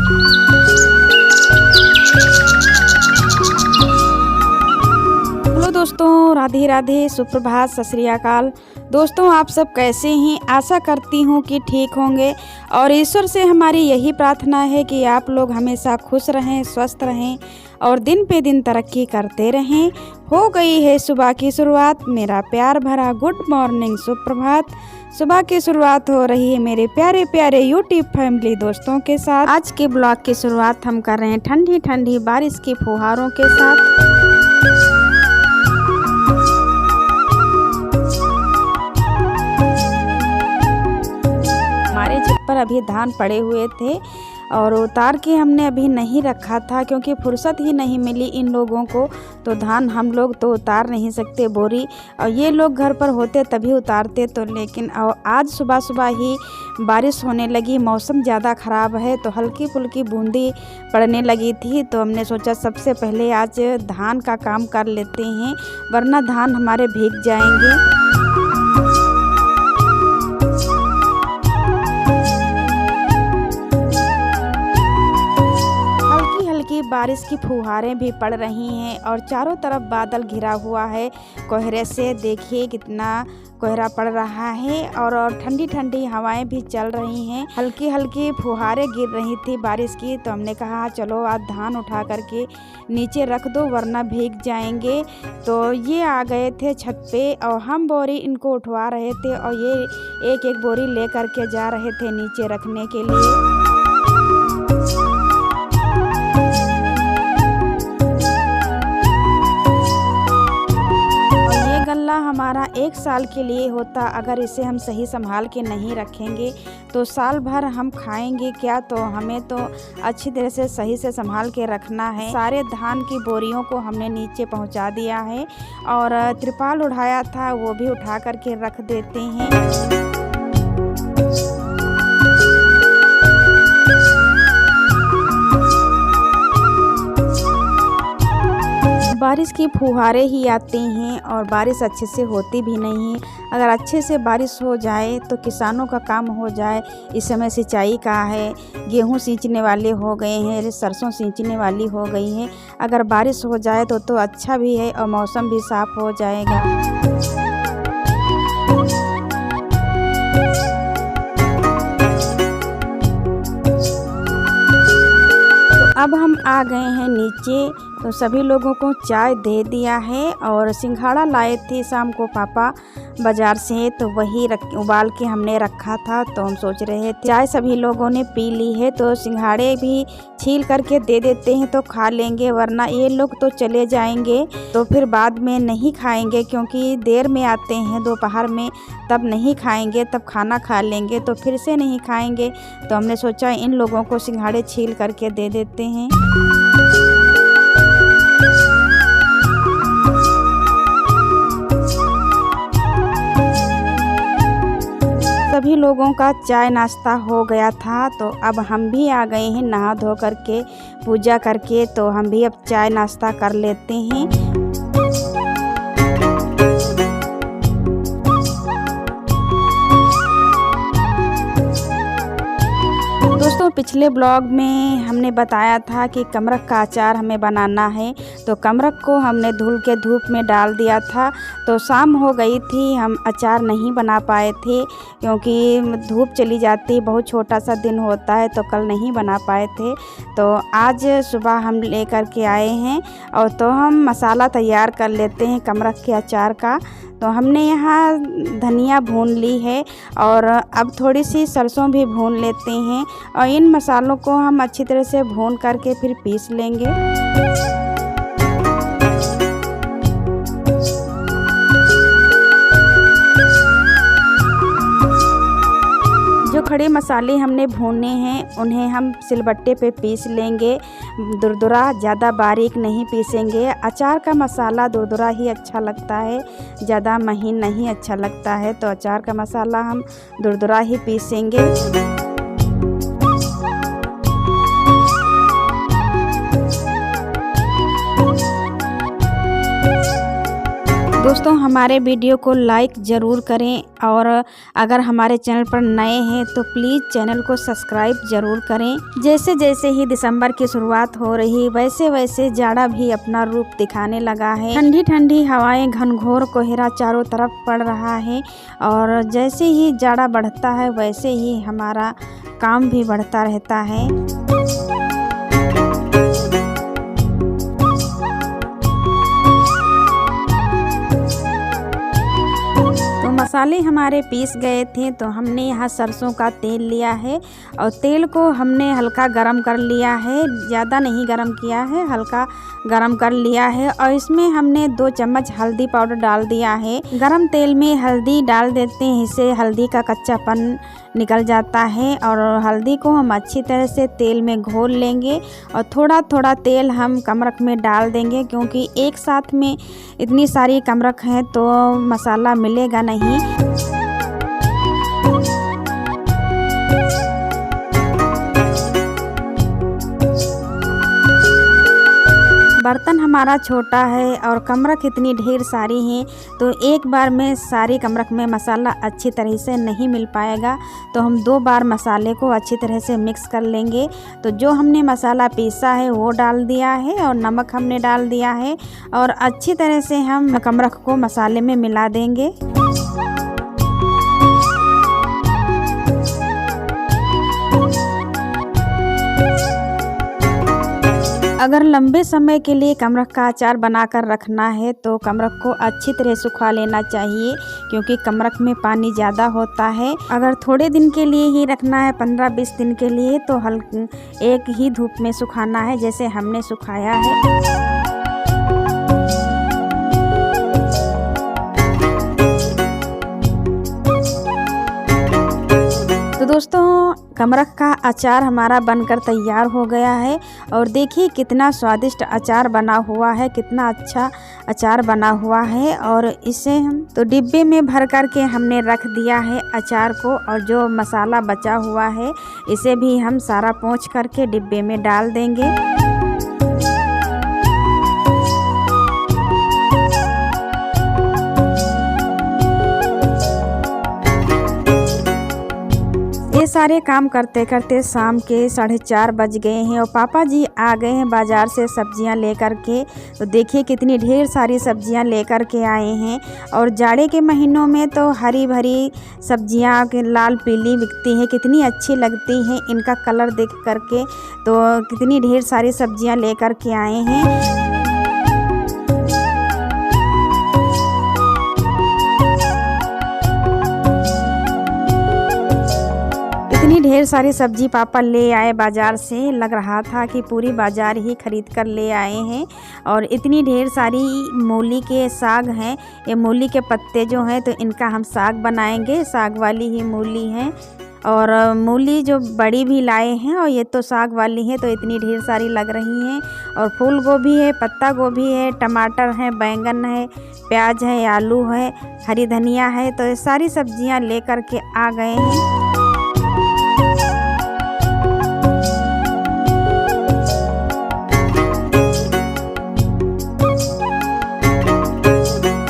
Hello दोस्तों, राधे राधे, सुप्रभात, सत श्री अकाल। दोस्तों, आप सब कैसे हैं? आशा करती हूँ कि ठीक होंगे और ईश्वर से हमारी यही प्रार्थना है कि आप लोग हमेशा खुश रहें, स्वस्थ रहें और दिन पे दिन तरक्की करते रहें। हो गई है सुबह की शुरुआत, मेरा प्यार भरा गुड मॉर्निंग, सुप्रभात। सुबह की शुरुआत हो रही है मेरे प्यारे प्यारे यूट्यूब फैमिली दोस्तों के साथ। आज के ब्लॉग की शुरुआत हम कर रहे हैं ठंडी ठंडी बारिश की फुहारों के साथ। हमारे छत पर अभी धान पड़े हुए थे और उतार के हमने अभी नहीं रखा था क्योंकि फुर्सत ही नहीं मिली इन लोगों को। तो धान हम लोग तो उतार नहीं सकते बोरी, और ये लोग घर पर होते तभी उतारते। तो लेकिन आज सुबह सुबह ही बारिश होने लगी, मौसम ज़्यादा ख़राब है तो हल्की फुल्की बूंदी पड़ने लगी थी। तो हमने सोचा सबसे पहले आज धान का काम कर लेते हैं, वरना धान हमारे भीग जाएंगे। बारिश की फुहारें भी पड़ रही हैं और चारों तरफ बादल घिरा हुआ है कोहरे से। देखिए कितना कोहरा पड़ रहा है और ठंडी ठंडी हवाएं भी चल रही हैं। हल्की हल्की फुहारें गिर रही थी बारिश की। तो हमने कहा चलो आज धान उठा करके नीचे रख दो वरना भीग जाएंगे। तो ये आ गए थे छत पे और हम बोरी इनको उठवा रहे थे और ये एक एक बोरी ले करके जा रहे थे नीचे रखने के लिए। गल्ला हमारा 1 साल के लिए होता, अगर इसे हम सही संभाल के नहीं रखेंगे तो साल भर हम खाएंगे क्या। तो हमें तो अच्छी तरह से सही से संभाल के रखना है। सारे धान की बोरियों को हमने नीचे पहुंचा दिया है और त्रिपाल उठाया था वो भी उठा करके रख देते हैं। बारिश की फुहारे ही आती हैं और बारिश अच्छे से होती भी नहीं है। अगर अच्छे से बारिश हो जाए तो किसानों का काम हो जाए। इस समय सिंचाई का है, गेहूं सींचने वाले हो गए हैं, सरसों सींचने वाली हो गई हैं। अगर बारिश हो जाए तो अच्छा भी है और मौसम भी साफ हो जाएगा। अब हम आ गए हैं नीचे, तो सभी लोगों को चाय दे दिया है और सिंघाड़ा लाए थे शाम को पापा बाज़ार से, तो वही उबाल के हमने रखा था। तो हम सोच रहे थे चाय सभी लोगों ने पी ली है तो सिंघाड़े भी छील करके दे देते हैं तो खा लेंगे, वरना ये लोग तो चले जाएंगे तो फिर बाद में नहीं खाएंगे क्योंकि देर में आते हैं दोपहर में, तब नहीं खाएंगे, तब खाना खा लेंगे तो फिर से नहीं खाएंगे। तो हमने सोचा इन लोगों को सिंघाड़े छील करके दे देते हैं। सभी लोगों का चाय नाश्ता हो गया था तो अब हम भी आ गए हैं नहा धो करके, पूजा करके। तो हम भी अब चाय नाश्ता कर लेते हैं। दोस्तों, पिछले ब्लॉग में हमने बताया था कि कमरख का अचार हमें बनाना है। तो कमरख को हमने धुल के धूप में डाल दिया था। तो शाम हो गई थी, हम अचार नहीं बना पाए थे क्योंकि धूप चली जाती, बहुत छोटा सा दिन होता है तो कल नहीं बना पाए थे। तो आज सुबह हम लेकर के आए हैं और तो हम मसाला तैयार कर लेते हैं कमरख के अचार का। तो हमने यहाँ धनिया भून ली है और अब थोड़ी सी सरसों भी भून लेते हैं और इन मसालों को हम अच्छी तरह से भून करके फिर पीस लेंगे। जो खड़े मसाले हमने भूने हैं उन्हें हम सिलबट्टे पे पीस लेंगे, दुरदुरा, ज़्यादा बारीक नहीं पीसेंगे। अचार का मसाला दुरदुरा ही अच्छा लगता है, ज़्यादा महीन नहीं अच्छा लगता है। तो अचार का मसाला हम दुरदुरा ही पीसेंगे। दोस्तों हमारे वीडियो को लाइक ज़रूर करें और अगर हमारे चैनल पर नए हैं तो प्लीज़ चैनल को सब्सक्राइब ज़रूर करें। जैसे जैसे ही दिसंबर की शुरुआत हो रही वैसे वैसे जाड़ा भी अपना रूप दिखाने लगा है। ठंडी ठंडी हवाएं, घनघोर कोहरा चारों तरफ पड़ रहा है और जैसे ही जाड़ा बढ़ता है वैसे ही हमारा काम भी बढ़ता रहता है। मसाले हमारे पीस गए थे तो हमने यहाँ सरसों का तेल लिया है और तेल को हमने हल्का गरम कर लिया है, ज़्यादा नहीं गरम किया है, हल्का गरम कर लिया है। और इसमें हमने 2 चम्मच हल्दी पाउडर डाल दिया है। गरम तेल में हल्दी डाल देते हैं, इससे हल्दी का कच्चापन निकल जाता है। और हल्दी को हम अच्छी तरह से तेल में घोल लेंगे और थोड़ा थोड़ा तेल हम कमरख में डाल देंगे, क्योंकि एक साथ में इतनी सारी कमरख हैं तो मसाला मिलेगा नहीं। बर्तन हमारा छोटा है और कमरख इतनी ढेर सारी हैं तो एक बार में सारी कमरख में मसाला अच्छी तरह से नहीं मिल पाएगा, तो हम 2 बार मसाले को अच्छी तरह से मिक्स कर लेंगे। तो जो हमने मसाला पीसा है वो डाल दिया है और नमक हमने डाल दिया है और अच्छी तरह से हम कमरख को मसाले में मिला देंगे। अगर लंबे समय के लिए कमरख का अचार बनाकर रखना है तो कमरख को अच्छी तरह सुखा लेना चाहिए, क्योंकि कमरख में पानी ज़्यादा होता है। अगर थोड़े दिन के लिए ही रखना है, 15-20 दिन के लिए, तो एक ही धूप में सुखाना है जैसे हमने सुखाया है। तो दोस्तों कमरख का अचार हमारा बनकर तैयार हो गया है और देखिए कितना स्वादिष्ट अचार बना हुआ है, कितना अच्छा अचार बना हुआ है। और इसे हम तो डिब्बे में भर कर के हमने रख दिया है अचार को, और जो मसाला बचा हुआ है इसे भी हम सारा पोंछ करके डिब्बे में डाल देंगे। ये सारे काम करते करते शाम के 4:30 बज गए हैं और पापा जी आ गए हैं बाज़ार से सब्जियां लेकर के। तो देखिए कितनी ढेर सारी सब्जियां लेकर के आए हैं। और जाड़े के महीनों में तो हरी भरी सब्जियां लाल पीली बिकती हैं, कितनी अच्छी लगती हैं इनका कलर देख करके। तो कितनी ढेर सारी सब्जियां लेकर के आए हैं। इतनी ढेर सारी सब्जी पापा ले आए बाज़ार से, लग रहा था कि पूरी बाज़ार ही खरीद कर ले आए हैं। और इतनी ढेर सारी मूली के साग हैं, ये मूली के पत्ते जो हैं तो इनका हम साग बनाएंगे, साग वाली ही मूली हैं। और मूली जो बड़ी भी लाए हैं और ये तो साग वाली है, तो इतनी ढेर सारी लग रही हैं। और फूल गोभी है, पत्ता गोभी है, टमाटर है, बैंगन है, प्याज है, आलू है, हरी धनिया है। तो ये सारी सब्जियां लेकर के आ गए हैं।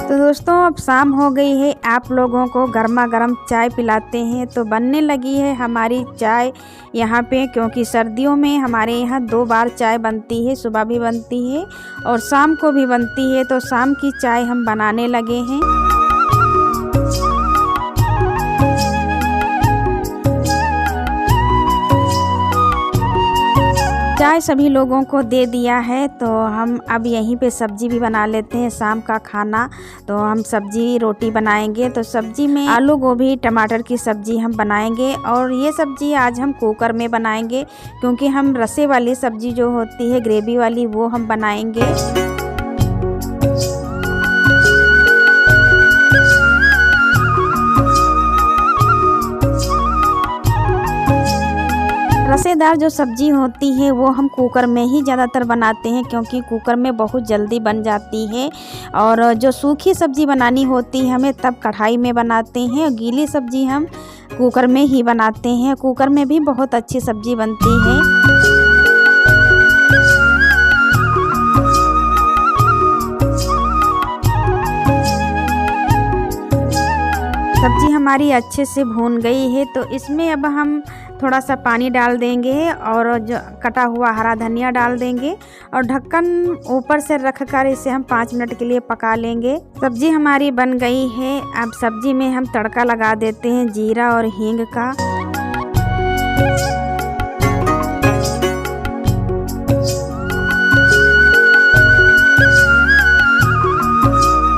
दोस्तों अब शाम हो गई है, आप लोगों को गर्मा गर्म चाय पिलाते हैं। तो बनने लगी है हमारी चाय यहाँ पे, क्योंकि सर्दियों में हमारे यहाँ 2 बार चाय बनती है, सुबह भी बनती है और शाम को भी बनती है। तो शाम की चाय हम बनाने लगे हैं। चाय सभी लोगों को दे दिया है, तो हम अब यहीं पे सब्जी भी बना लेते हैं शाम का खाना। तो हम सब्जी रोटी बनाएंगे, तो सब्जी में आलू गोभी टमाटर की सब्जी हम बनाएंगे। और ये सब्जी आज हम कुकर में बनाएंगे, क्योंकि हम रसे वाली सब्जी जो होती है ग्रेवी वाली वो हम बनाएंगे। रसेदार जो सब्जी होती है वो हम कुकर में ही ज़्यादातर बनाते हैं, क्योंकि कुकर में बहुत जल्दी बन जाती है। और जो सूखी सब्जी बनानी होती है हमें तब कढ़ाई में बनाते हैं, और गीली सब्जी हम कुकर में ही बनाते हैं। कुकर में भी बहुत अच्छी सब्जी बनती है। हमारी अच्छे से भून गई है, तो इसमें अब हम थोड़ा सा पानी डाल देंगे और जो कटा हुआ हरा धनिया डाल देंगे और ढक्कन ऊपर से रखकर इसे हम 5 मिनट के लिए पका लेंगे। सब्जी हमारी बन गई है। अब सब्जी में हम तड़का लगा देते हैं जीरा और हींग का।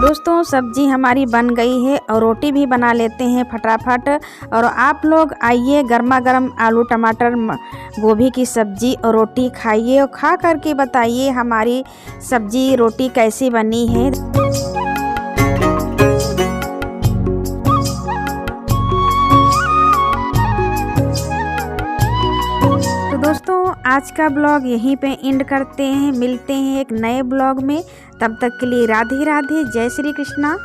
दोस्तों सब्जी हमारी बन गई है और रोटी भी बना लेते हैं फटाफट। और आप लोग आइए गर्मा गर्म आलू टमाटर गोभी की सब्जी और रोटी खाइए और खा करके बताइए हमारी सब्जी रोटी कैसी बनी है। तो दोस्तों आज का ब्लॉग यहीं पे एंड करते हैं। मिलते हैं एक नए ब्लॉग में। तब तक के लिए राधे राधे, जय श्री कृष्णा।